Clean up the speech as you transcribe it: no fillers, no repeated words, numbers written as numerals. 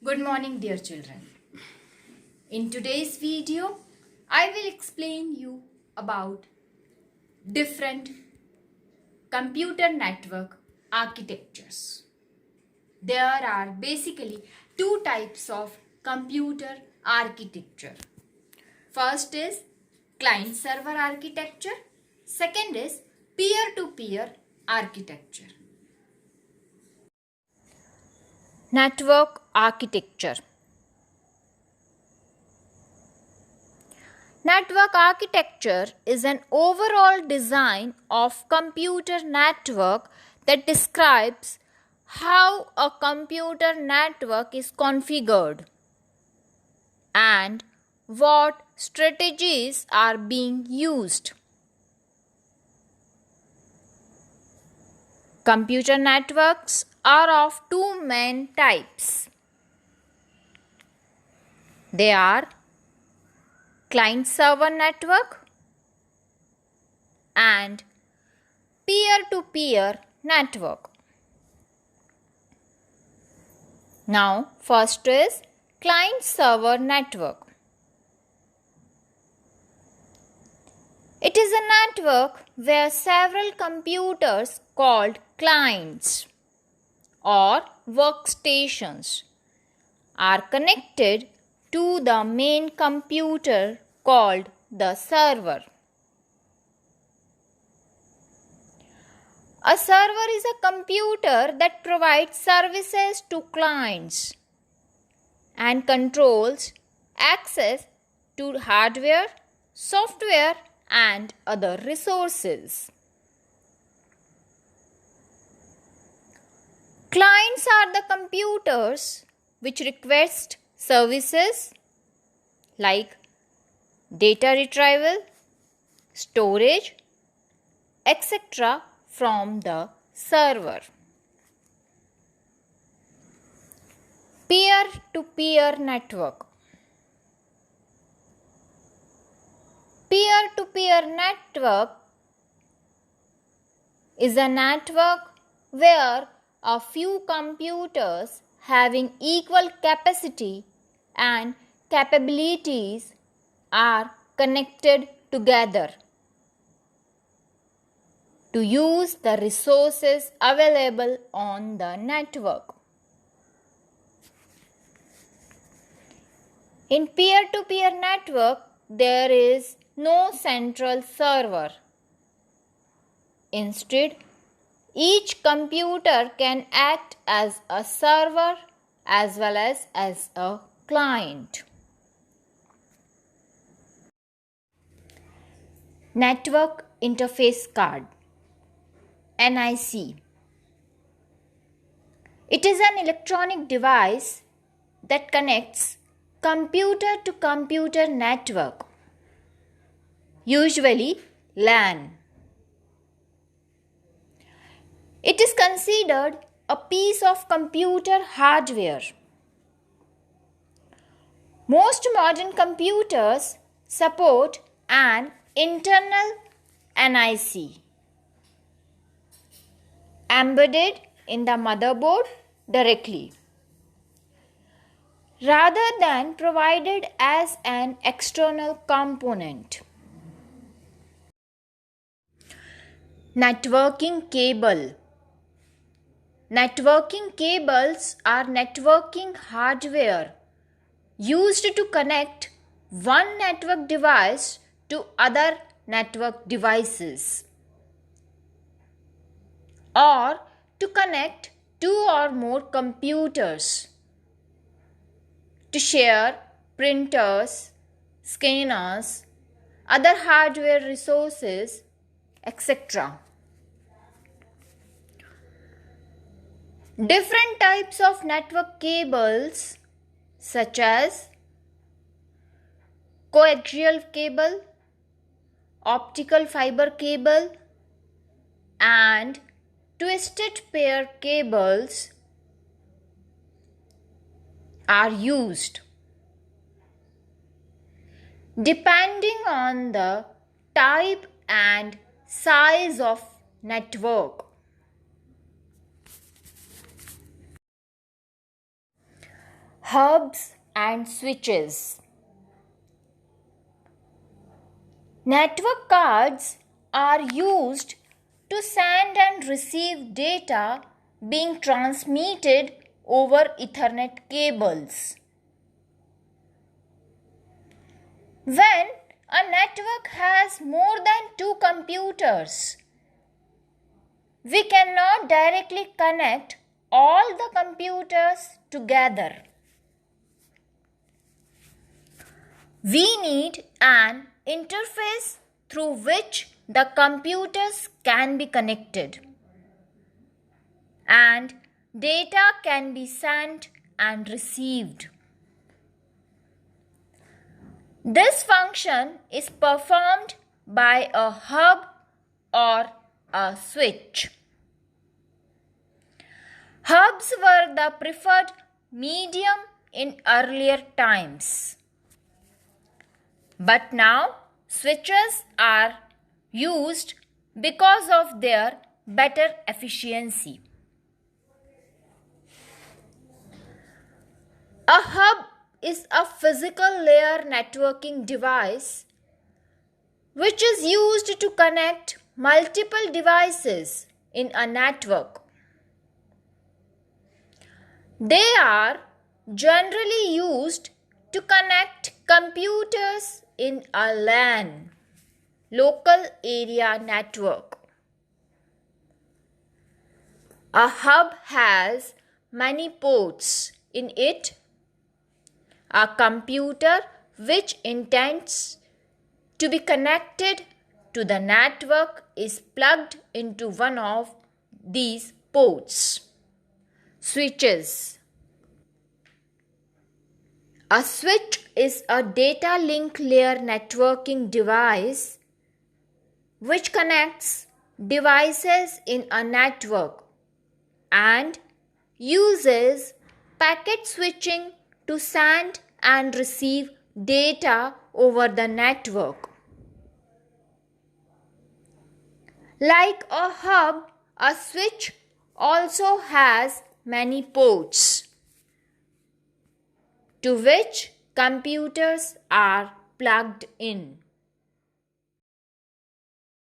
Good morning, dear children. In today's video, I will explain you about different computer network architectures. There are basically two types of computer architecture. First is client server architecture. Second is peer-to-peer architecture. Network architecture. Network architecture is an overall design of computer network that describes how a computer network is configured and what strategies are being used. Computer networks are of two main types. They are client-server network and peer-to-peer network. Now, first is client-server network. It is a network where several computers called clients or workstations are connected to the main computer called the server. A server is a computer that provides services to clients and controls access to hardware, software, and other resources. Clients are the computers which request services like data retrieval, storage, etc. from the server. Peer-to-peer network. Peer-to-peer network is a network where a few computers having equal capacity and capabilities are connected together to use the resources available on the network. In peer-to-peer network, there is no central server. Instead, each computer can act as a server as well as a client. Network Interface Card (NIC). It is an electronic device that connects computer to computer network, usually LAN. It is considered a piece of computer hardware. Most modern computers support an internal NIC embedded in the motherboard directly, rather than provided as an external component. Networking cable. Networking cables are networking hardware used to connect one network device to other network devices, or to connect two or more computers to share printers, scanners, other hardware resources, etc. Different types of network cables such as coaxial cable, optical fiber cable, and twisted pair cables are used. Depending on the type and size of network. Hubs and switches. Network cards are used to send and receive data being transmitted over Ethernet cables. When a network has more than two computers, we cannot directly connect all the computers together. We need an interface through which the computers can be connected and data can be sent and received. This function is performed by a hub or a switch. Hubs were the preferred medium in earlier times. But now switches are used because of their better efficiency. A hub is a physical layer networking device which is used to connect multiple devices in a network. They are generally used to connect computers in a LAN, local area network. A hub has many ports in it. A computer which intends to be connected to the network is plugged into one of these ports. Switches. A switch is a data link layer networking device which connects devices in a network and uses packet switching to send and receive data over the network. Like a hub, a switch also has many ports to which computers are plugged in.